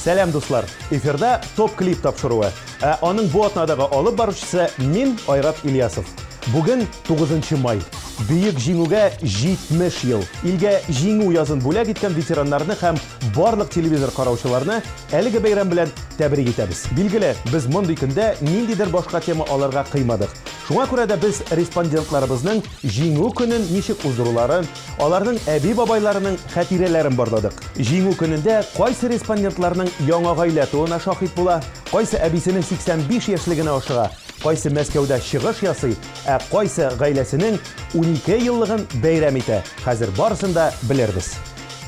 Сәлем дуслар. Эфирда топ клип тапшыруы. Аның бу атнадагы алып баручысы мин Айрат Ильясов. Бүген 9 май. Бүйек җиңүгә 70 ел. Илгә җиңү язын бүләк иткән ветераннарны һәм барлык телевизор караучыларны әлеге бәйрәм белән тәбрик итәбез. Билгеле, без мондый көндә ниндидер башка тема аларга кыймадык. Шуңа күрә дә без респондентларыбызның җиңү көнен ничек уздыруларын, аларның әби-бабайларының хатирәләрен барладык. Җиңү көнендә кайсы респондентларның яңа гаилә туына шаһит була, кайсы әбисенең 85 яшьлегенә ашыга, кайсы Мәскәүдә чыгыш ясый, кайсы гаиләсенең 12 еллыгын бәйрәм итә. Хәзер барысын да белербез.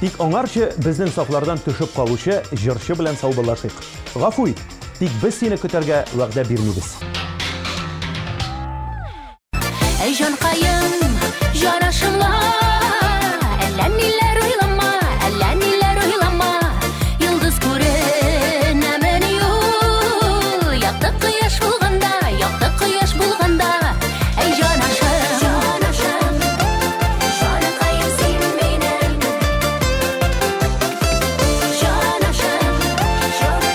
Тик аңарчы безнең сафлардан төшеп калучы җырчы белән саубуллашыйк. Гафу ит, тик без сине көтәргә вәгъдә бирмибез. Эй җанкаем, җанашыңла, әллә ниләр уйлама, әллә ниләр уйлама. Йолдыз күренәмен юл, якты кояш булганда, якты кояш булганда. Эй җанашым, җанкаем син минем. Җанашым,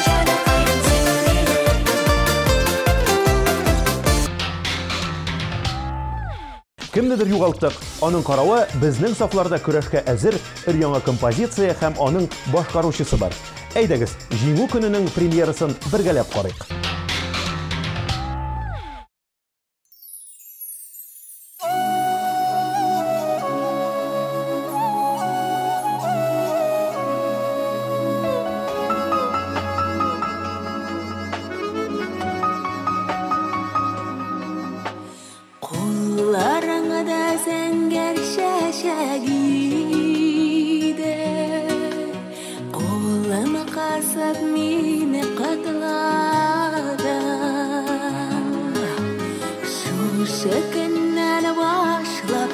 җанкаем син минем. Кемнедер югалттык, аның каравы безнең сафларда көрәшкә әзер өр-яңа композиция һәм аның башкаручысы бар. Әйдәгез, җиңү көненең премьерасын бергәләп карыйк. Kullarında zəngər şəşəgidə, Qolımı qasıb məni qatladan. Şuşu gündən başlap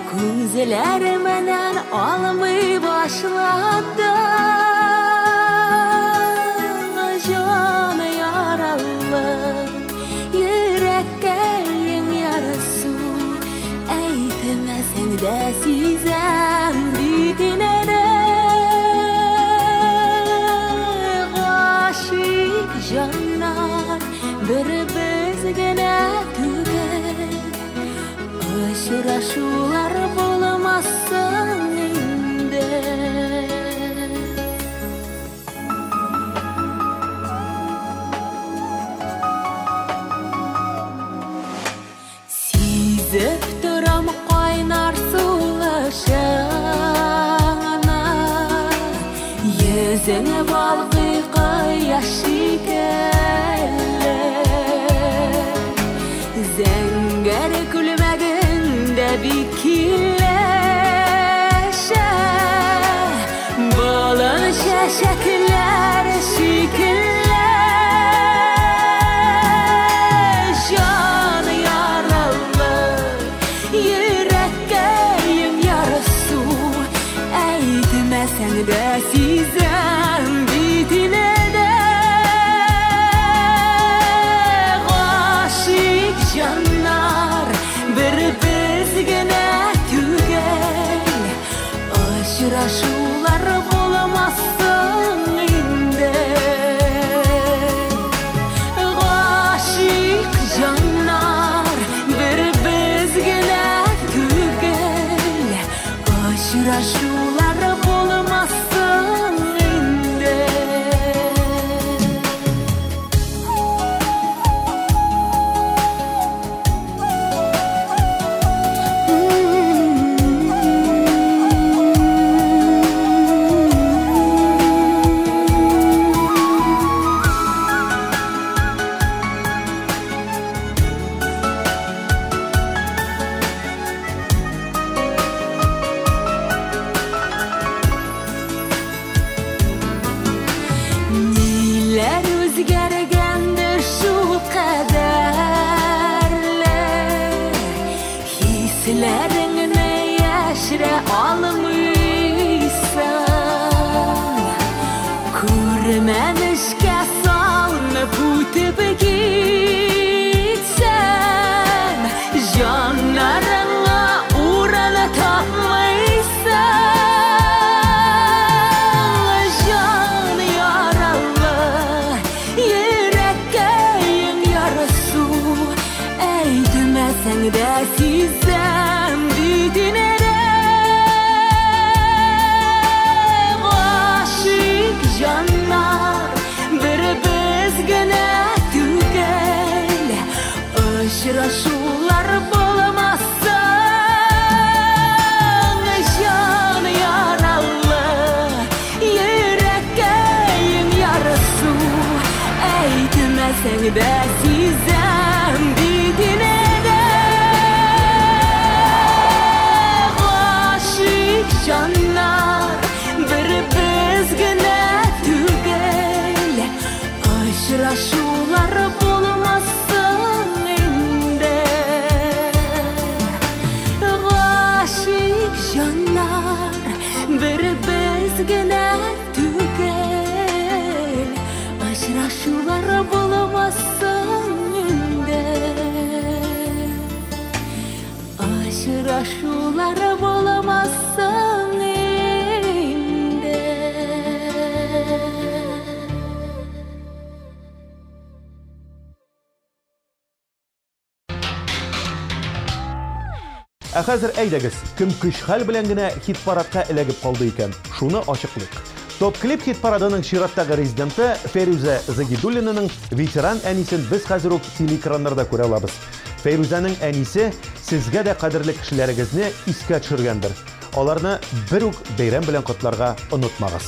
Күзләремнән алмый башлады. Җан яралы, йөрәккә ярасы. Әйтмәсәң дә сизәм битенә. Гашык җаннар бер-без генә түгел. Очрашулар булмасын инде. Сизеп торам кайнар сулышыңны, йөзеңә балкый кояш шикелле. Зәңгәр күлмәгендә бикилләшә, балын чәчәкләр шикелле. Җан яралы, йөрәккә ярасы. Әйтмәсәң дә сизәм битенә. Җаннар бер-без генә түгел. etmeseng de sizem bitinere aşık canlar bir bizgine tükel aşırışular bulamazsa can yaralı yüreğin yarısı etmeseng de sizem bitinere aşık canlar bir bizgine tükel aşırışular bulamazsın inde aşık canlar bir bizgine tükel aşırışular bulamazsın inde aşırışular bulamazsın inde. Хәзер әйдәгез, кем көч-хәл белән генә хит-парадка эләгеп калды икән, шуны ачыклыйк. Топ-клип хит-парадының чираттагы резиденты Фәрүзә Загидуллинаның ветеран әнисен без хәзер үк телеэкраннарда күрә алабыз. Фәрүзәнең әнисе сезгә дә кадерле кешеләрегезне искә төшергәндер. Аларны бер үк бәйрәм белән котларга онытмагыз.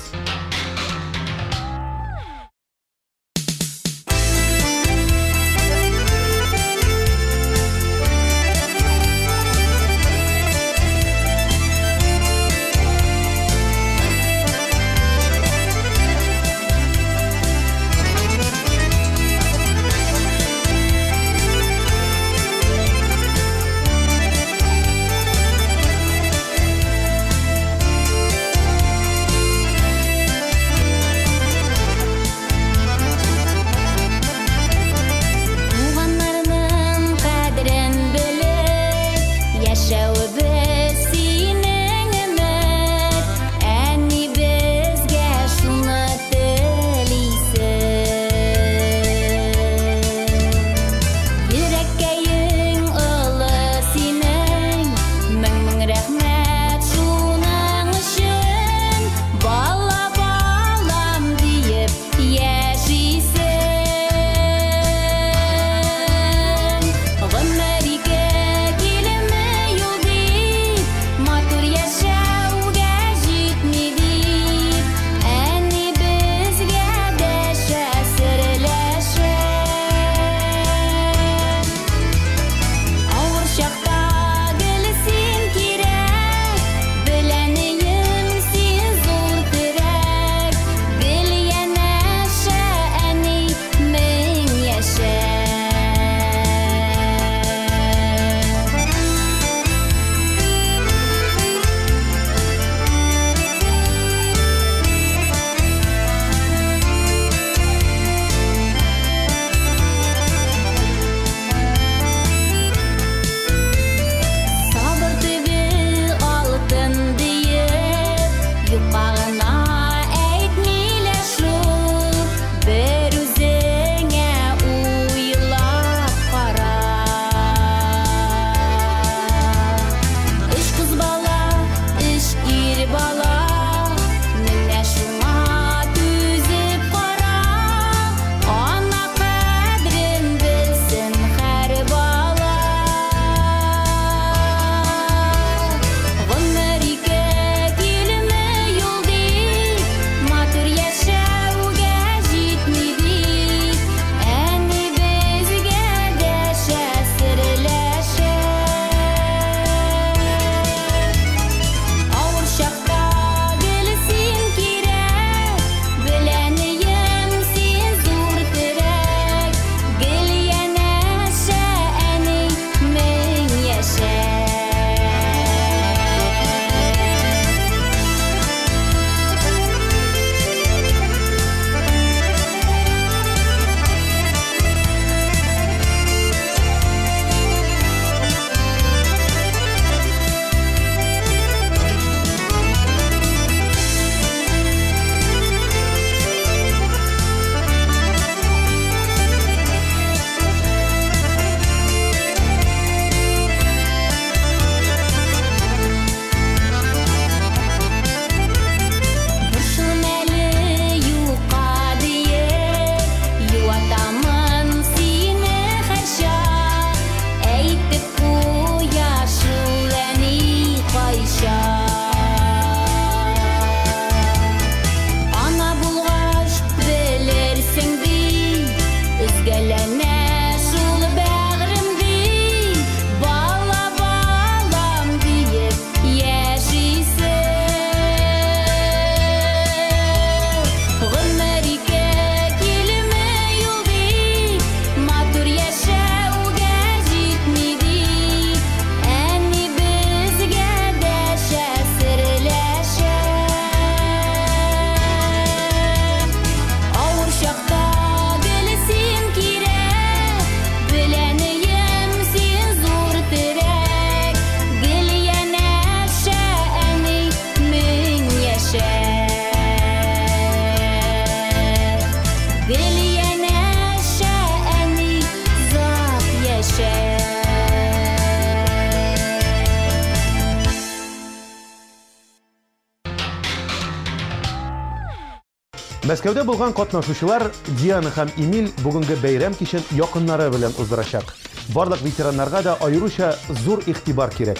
Мәскәүдә булган катнашучылар Диана һәм Эмиль бүгенге бәйрәм кичен якыннары белән уздырачак. Барлык ветераннарга да аеруча зур игътибар кирәк.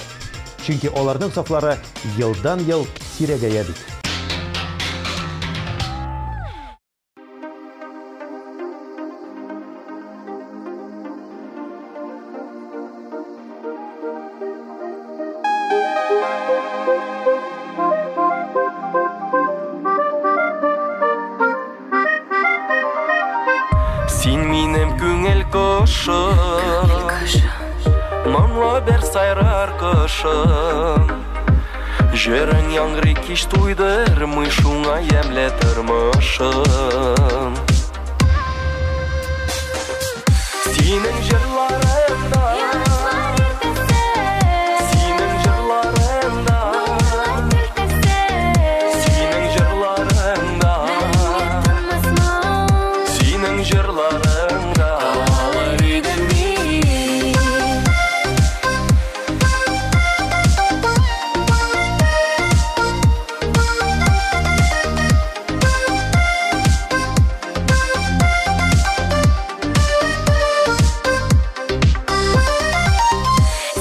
Чөнки аларның сафлары елдан-ел сирәгәя бит. Син минем күңел кошым, моңлы бер сайрар кошым. Җырың яңгырый кич туйдырмый шуңа ямьле тормышым. Синең җырларыңда, синең җырларыңда, синең җырларыңда, синең җырларыңда алар идем мин.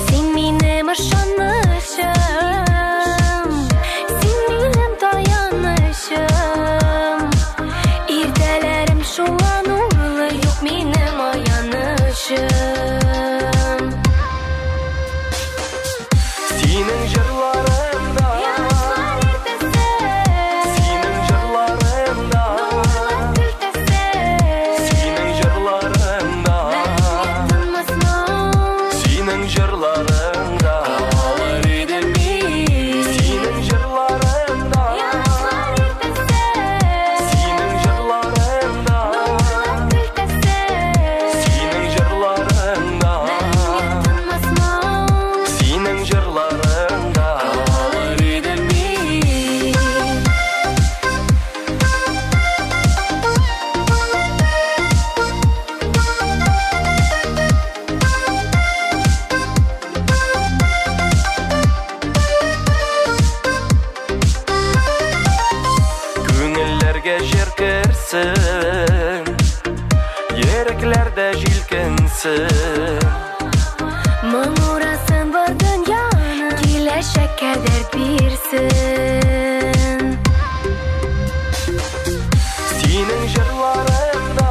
Син минем ышанычым, син минем таянычым. Иртәләрем шуңа нурлы, юк минем аянычым. Синең җырларыңда, синең җырларыңда, синең җырларыңда, синең җырларыңда алар идем мин. Синең җырларыңда, синең җырларыңда, синең җырларыңда, синең җырларыңда алар идем мин. Күңелләргә җир керсен, йөрәкләрдә җилкенсен. Моң урасын бар дөньяны, киләчәккә дәрт бирсен. Синең җырларыңда,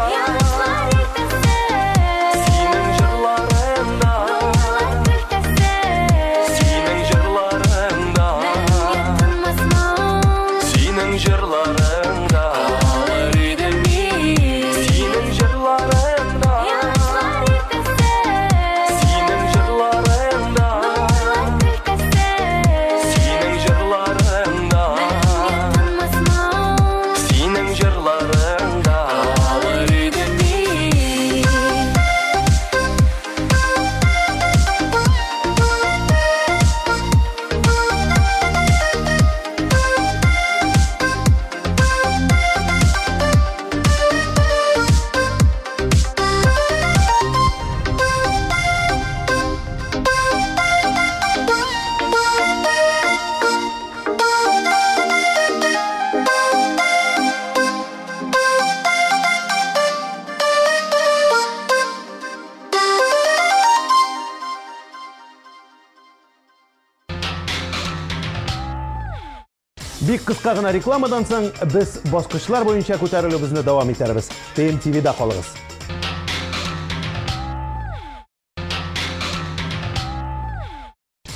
синең җырларыңда, синең җырларыңда, синең җырларыңда алар идем мин. Синең җырларыңда, синең җырларыңда, синең җырларыңда, синең җырларыңда алар идем мин. Бик кыска гына рекламадан соң без баскычлар буенча күтәрелүбезне дәвам итәрбез. TMTV-да калыгыз.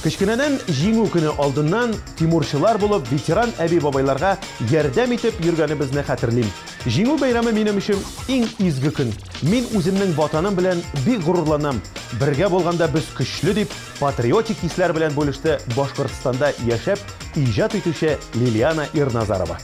Кечкенәдән җиңү көне алдыннан тимурчылар булып ветеран әби-бабайларга ярдәм итеп йөргәнебезне хәтерлим. Җиңү бәйрәме минем өчен иң изге көн. Мин үземнең ватаным белән бик горурланам. Бергә булганда без көчле дип патриотик хисләр белән бүлеште Башкортстанда яшәп иҗат итүче Лилиана Ирназарова.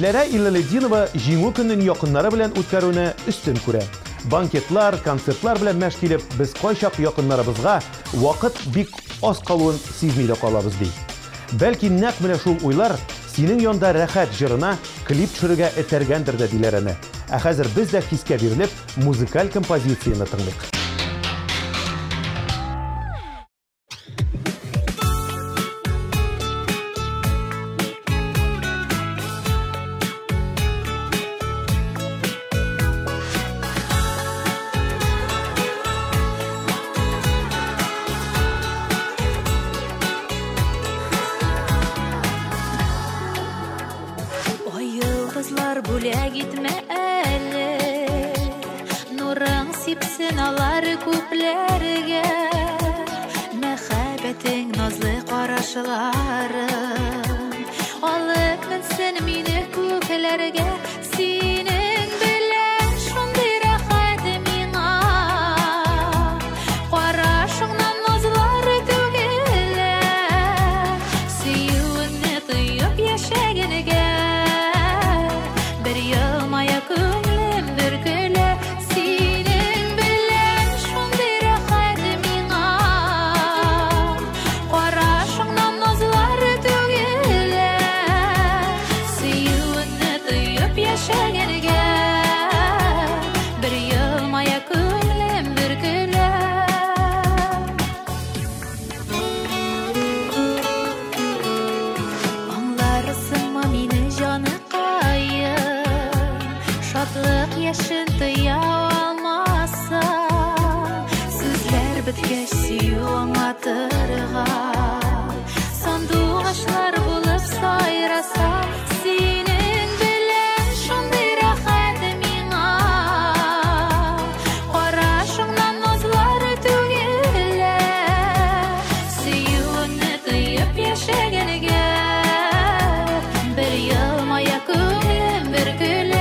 Диләрә Иллалетдинова җиңү көнен якыннары белән үткәрүне өстен күрә. Банкетлар, концертлар белән мәш килеп, без кайчак якыннарыбызга вакыт бик аз калуын сизми дә калабыз ди. Бәлки нәкъ менә шул уйлар синең янда рәхәт җырына клип төшерергә этәргәндер дә Диләрәне. Ә хәзер без дә хискә бирелеп музыкаль композицияне тыңлыйк. Бүләк итмә әле, нурың сипсен алар күпләргә, мәхәббәтең назлы карашларың, алып менсен мине күкләргә, синең белән шундый рәхәт миңа, карашыңнан назлар түгелә, сөюеңне тоеп яшәгәнгә. Яшын тыя алмаса, сүзләр беткәч сөю аңлатырга, сандугачлар булып сайраса, синең белән шундый рәхәт миңа, карашыңнан назлар түгелә, сөюеңне тоеп яшәгәнгә, бер елмая күңелем бер көлә.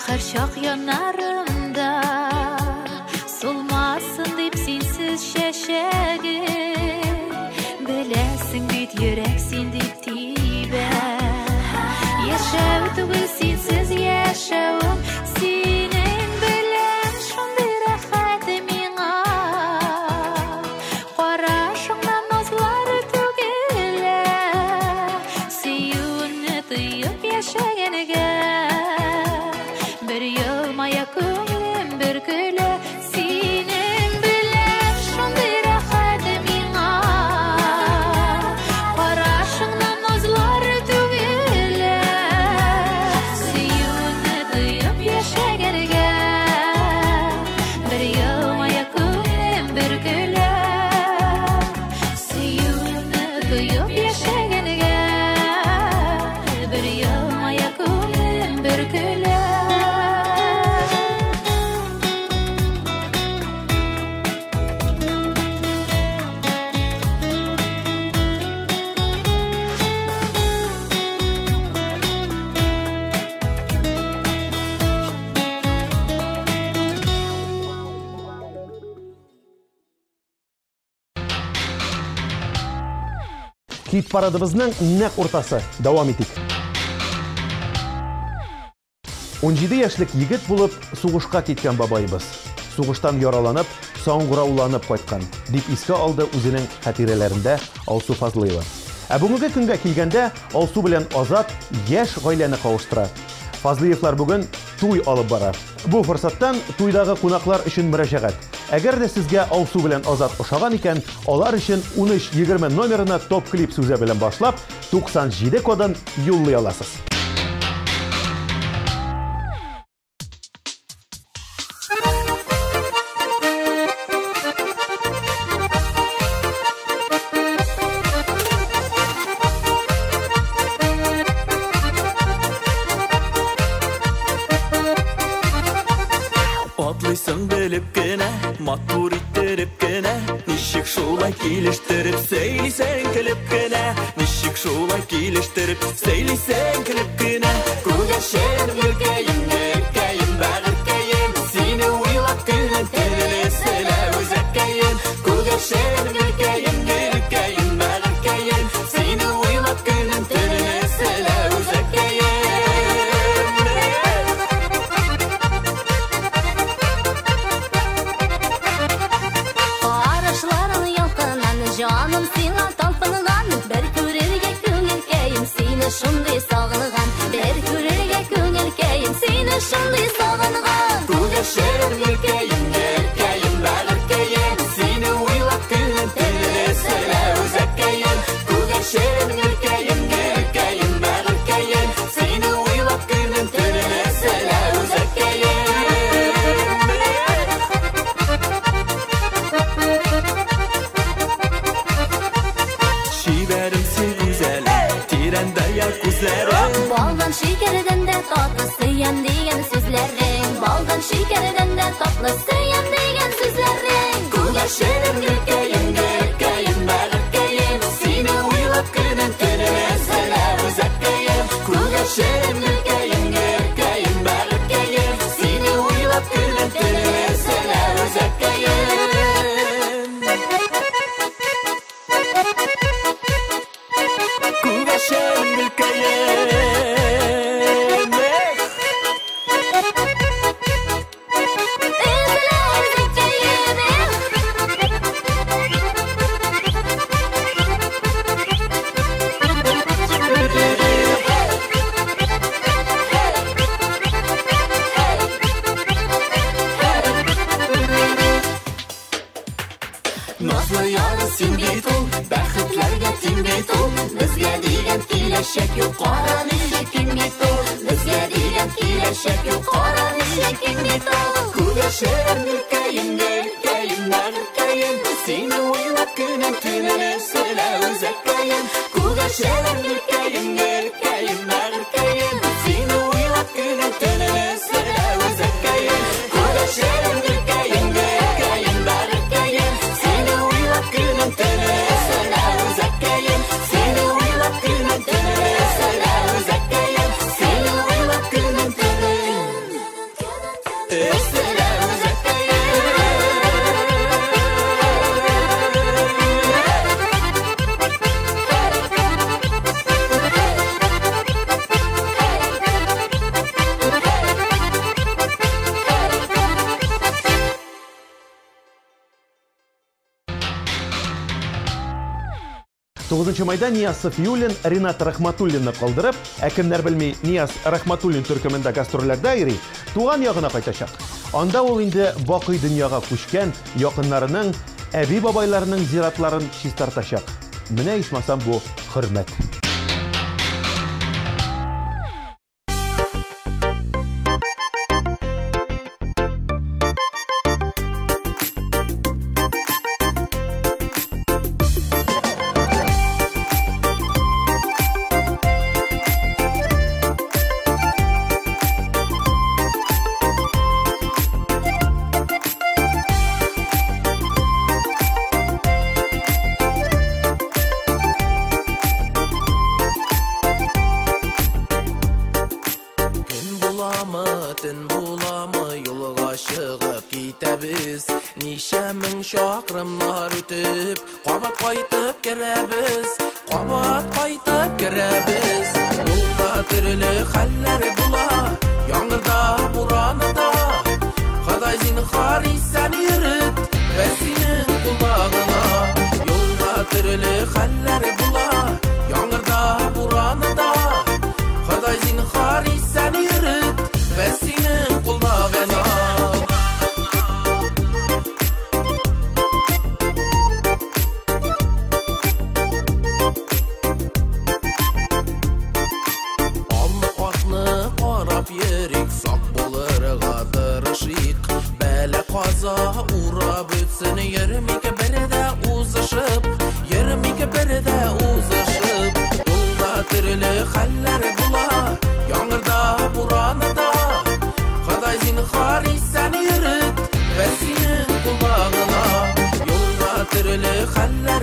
Һәр чак янарымда, солмасын дип синсез чәчәгем, беләсең бит йөрәк син дип тибә, яшәү түгел синсез яшәү, синең белән шундый рәхәт миңа, карашыңнан назлар түгелә, сөюеңне тоеп яшәгәнгә. Bir yılmaya күңелем bir көлә, синең белән шундый рәхәт миңа, карашыңнан назлар түгелә, сөюеңне тоеп яшәгәнгә, bir yılmaya күңелем bir көлә, сөюеңне тоеп яшәгәнгә, bir yılmaya күңелем bir көлә. Кит парадыбызның нәкъ уртасы. Дәвам итик. 17 яшьлек егет булып сугышка киткән бабайыбыз. Сугыштан яраланып, саңгырауланып кайткан, дип искә алды үзенең хатирәләрендә Алсу Фазлыева. Ә бүгенге көнгә килгәндә Алсу белән Азат яшь гаиләне кавыштыра. Фазлыевлар бүген туй алып бара. Бу форсаттан туйдагы кунаклар өчен мөрәҗәгать. Әгәр дә сезгә Алсу белән Азат ошаган икән, алар өчен 13-20 номерына топ клип сүзе белән башлап, 97 кодын юллый аласыз. Атлыйсың белеп кенә, матур иттереп кенә, ничек килештерип сөйлисең килеп кенә ничек шулай килештерип сөйлисең килеп кенә күгәрчен гөлкәем бәгыркәем сине уйлап көнем төнле сәлә үзәккәем күгәрчен гөлкәем бәгыркәем сине уйлап көнем төнле сәлә үзәккәем Canım sina talpınıgan bir körerge köngülkeyim seni şunday sağınıgan bir körerge köngülkeyim seni şunday sağınıgan Күгәрчен гөлкәем бәгыркәем сине уйлап көнем төнле сәлә үзәккәем күгәрчен гөлкәем бәгыркәем сине уйлап көнем төнле сәлә үзәккәем Baldan şekerden de tatlısıyam degen sözlerin Baldan şekerden de tatlısıyam degen sözlerin Күгәрчен гөлкәем бәгыркәем сине уйлап көнем төнле сәлә үзәккәем күгәрчен гөлкәем бәгыркәем сине уйлап көнем төнле сәлә үзәккәем Күгәрчен гөлкәем Nazlı yarı sen bit ol, бәхетләргә тиң бит ул Безгә дигән киләчәк юк, кара ничек киң бит ул Безгә дигән киләчәк юк, кара ничек киң бит ул Күгәрчен гөлкәем бәгыркәем сине уйлап көнем төнле сәлә үзәккәем Күгәрчен гөлкәем бәгыркәем сине уйлап көнем төнле сәлә үзәккәем Күгәрчен гөлкәем бәгыркәем сине уйлап көнем төнле сәлә үзәккәем сине уйлап көнем төнле сәлә үзәккәем сине уйлап көнем төнле сәлә Тугызынчы майда Нияз Сафиуллин Ринат Рахматуллинны калдырып, кемнәр белми, Нияз Рахматуллин төркемендә гастрольләрдә йөри, туган ягына кайтачак. Анда ул инде бакый дөньяга күчкән якыннарының, әби-бабайларының зиратларын чистартачак. Менә исмасам бу хөрмәт. Шақырымлар үтіп, қабат қайтып керебіз, Бұлда түрлі хәлләр була, яңырда, буранында. Қадай зинхар исән ирет, бәсинең құлағына. Юлда түрлі хәлләр була, яңырда, буранында. Қадай зинхар исән ирет, бәсинең құлағына. Урап өтсін, ермеке бірді ұзышып, Бұлда түрлі хәлләр була, яңырда, буранында. Қадай зинхар исән ирет, бәсинең құлағына. Юлда түрлі хәлләр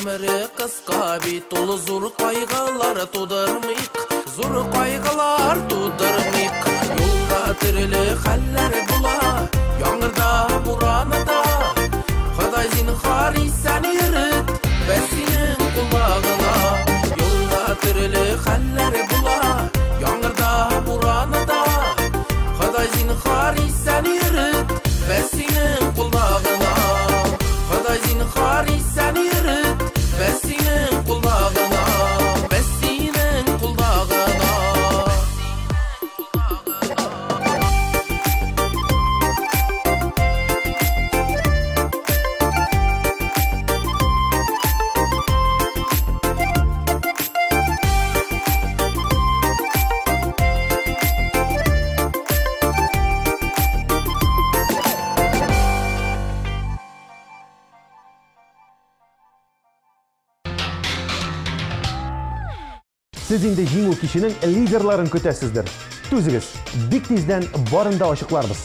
Ömrü kıska bit ulu zor kaygılar tudurmik. Zor kaygılar tudurmik. Yolda türlü haller bula. Yağmurda buranıda. Xuday zinhar sen yürüt. Ben senin kulağına. Yolda türlü haller bula. Yağmurda buranıda. Xuday zinhar sen yürüt. Ben senin kulağına. Xuday zinhar sen yürüt. Ben senin kulağına. Ben senin kulağına. Siz inде жиңу кишинең лидерларын көтәсездер. Түзегез, бик тиздән барын да ачыкларбыз.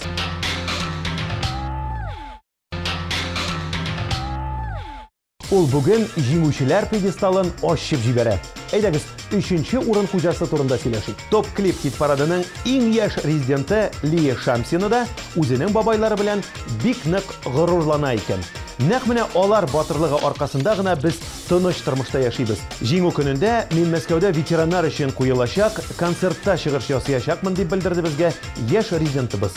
Ул бүген җиңүчеләр пьедесталын ачып җибәрә. Әйдәгез, 3нче урын хуҗасы турында сөйләшик. Топ клип хит парадының иң яшь резиденты Лия Шамсина да үзенең бабайлары белән бик нык горурлана икән. Нәкъ менә алар батырлыгы аркасында гына без тыныч тормышта яшибез. Җиңү көнендә мин Мәскәүдә ветераннар өчен куелачак концертта чыгыш ясаячакмын дип белдерде безгә яшь резидентыбыз.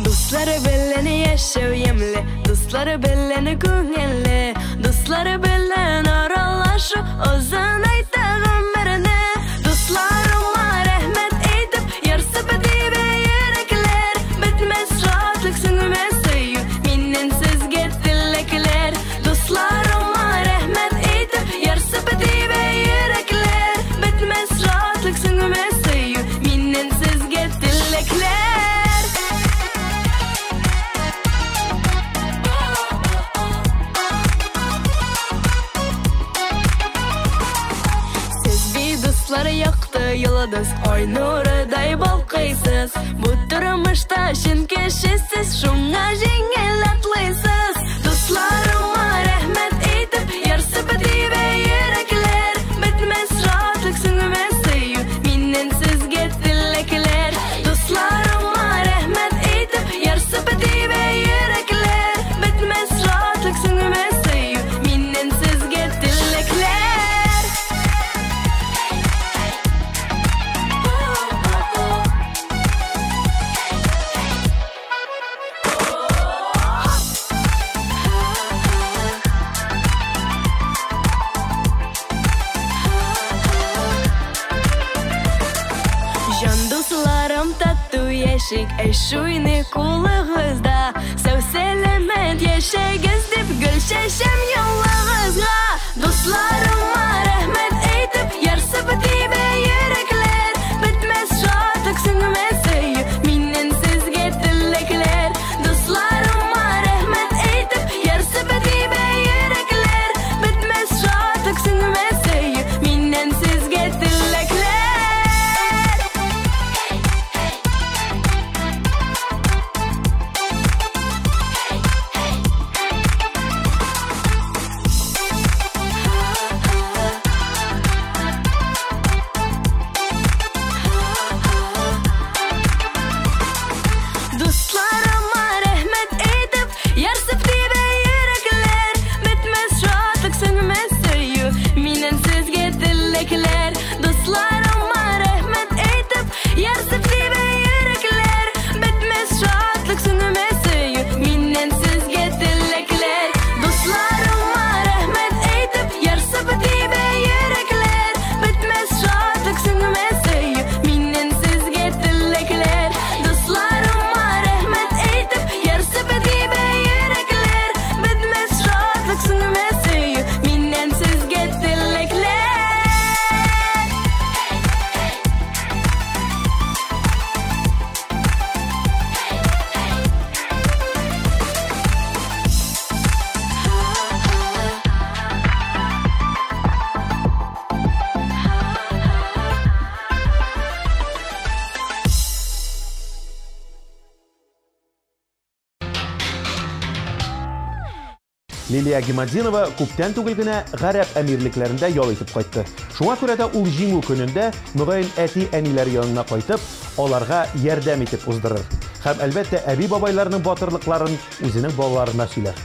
Dostları beleni yaşav yemli, dostları beleni көңелле, dostları belen aralaşu, ozan aytagım birine. Dostlarıma rahmet eytip, yarsı bitibe yürekler, bitmez rahatlık süngümez suyu, minnen sizge dilekler. Dostlarıma rahmet eytip, yarsı bitibe yürekler, bitmez rahatlık süngümez suyu, minnen sizge dilekler. Yaktı yıldız, ay nuriday balqıysiz. Bu turmuşta şin kişisiz, şunga jengil atlaysiz. Dostlarıma rahmet eytip, yarsı bitibe yürekler, bitmez rahatlık süngümez suyu, minnen sizge dilekler. Dostlarıma rahmet eytip, yarsı bitibe yürekler, bitmez rahatlık süngümez suyu, minnen sizge dilekler. Eşuyni kulağızda, sağ selamet yaşayız dip gül şaşam yolağızga. Dostlarıma rahmet eytip, yarsı bitibe yürekler, bitmez rahatlık süngümez suyu, minnen sizge dilekler. Dostlarıma rahmet eytip, yarsı bitibe yürekler, bitmez rahatlık süngümez suyu, minnen sizge dilekler. Лилия Гимадзинова күптән түгел генә гарәп әмирлекләрендә ял итеп кайтты. Шуңа күрә дә ул җиңү көнендә мөгаен әти-әниләр янына кайтып, аларга ярдәм итеп уздырыр. Һәм әлбәттә әби-бабайларның батырлыкларын үзенең балаларына сөйләр.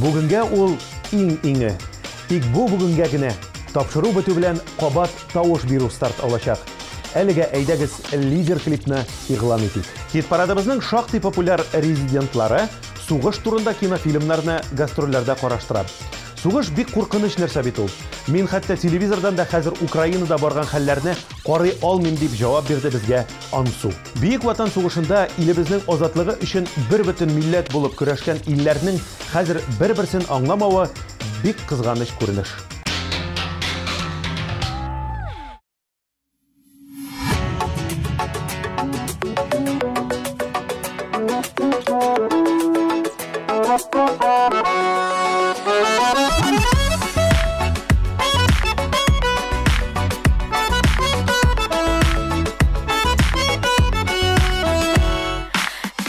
Бүгенгә ул иң-иңе. Тик бу бүгенгә генә тапшыру бетү белән кабат тавыш бирү старт алачак. Әлегә әйдәгез лидер клипны игълан итик. Хит-парадыбызның шактый популяр резидентлары сугыш турында кинофильмнарны гастрольләрдә караштыра. Сугыш бик куркыныч нәрсә бит ул. Мин хәтта телевизордан да хәзер Украинада барган хәлләрне карый алмыйм дип җавап бирде безгә Ансу. Бөек ватан сугышында илебезнең азатлыгы өчен бер бөтен милләт булып көрәшкән илләрнең хәзер бер-берсен аңламавы бик кызганыч күренеш.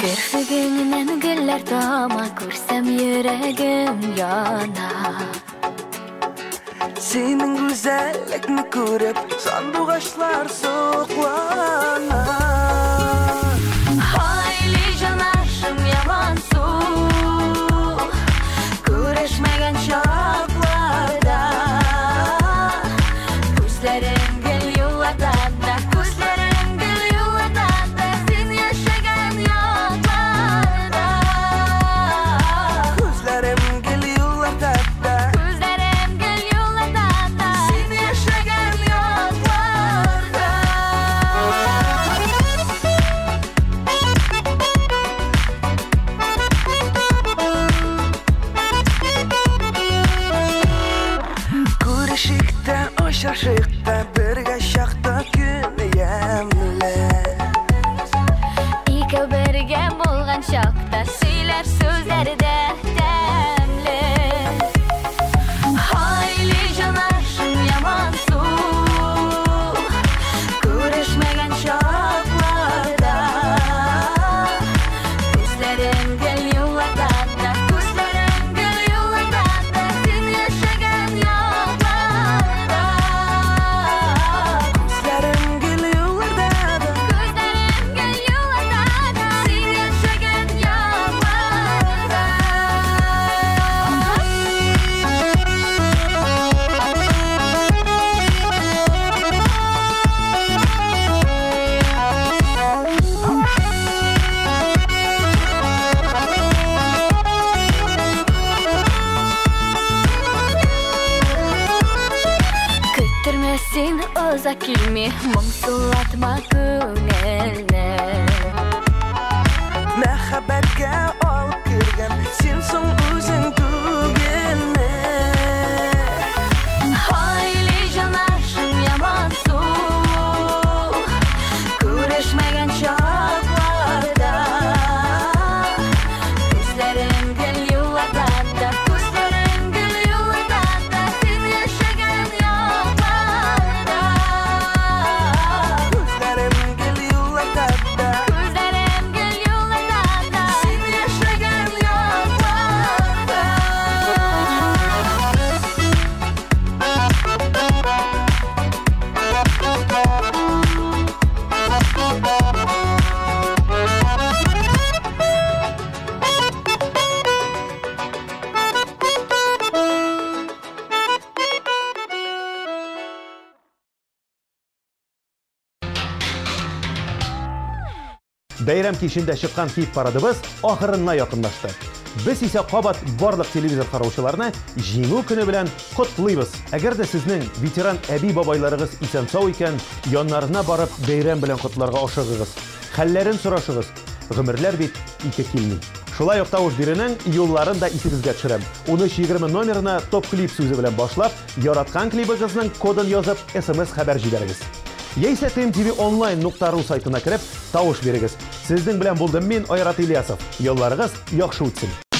Kirpigingden güller tama Görsem yüreğim yana Senin güzellikni görüp sandıgaçlar soğuklana Hayli canaşım yaman su Güreşmegen şaklarda Kuzlerim gel yollarda Kuzlerim gel yollarda Sen yaşagan yollarda Kuzlerim gel yollarda Kuzlerim gel yollarda Sen yaşagan yollarda Kurışıkta, o şaşıkta, birge şakta güneyemle İki birge bolgan şakta Söyler sözlerde demli Hayli canaşım yaman su Görüşmegen şaklarda Kuzlerim gel yollarda Kuzlerim gel yollarda Sen yaşagan yollarda Kuzlerim gel yollarda Kuzlerim gel yollarda Sen yaşagan yollarda Küttürmesin oza kilmi Mumsulatma günelne Mehabetke alıp kirgen Sen son özün tügelme Hayli canaşım yaman su Güreşmegen şaklarda Kuzlerim gel yollarda Kuzlerim gel yollarda Sen yaşagan yollarda Kuzlerim gel yollarda Kuzlerim gel yollarda Sen yaşagan yollarda Бәйрәм кичендә чыккан хит парадыбыз ахырына якынлашты. Без исә кабат барлык телевизор караучыларны җиңү көне белән котлыйбыз. Әгәр дә сезнең ветеран әби-бабайларыгыз исән-сау икән, яннарына барып бәйрәм белән котларга ашыгыгыз. Хәлләрен сорашыгыз. Гомерләр бит ике килми. Шулай ук тавыш бирүнең юлларын да исегезгә төшерәм. 1320 номерына топ клип сүзе белән башлап, яраткан клибыгызның кодын язып, SMS хәбәр җибәрегез. Яисә tmtv.online.ru сайтына кереп, тавыш бирегез. Сезнең белән булдым мин, Айрат Ильясов. Юлларыгыз яхшы үтсен.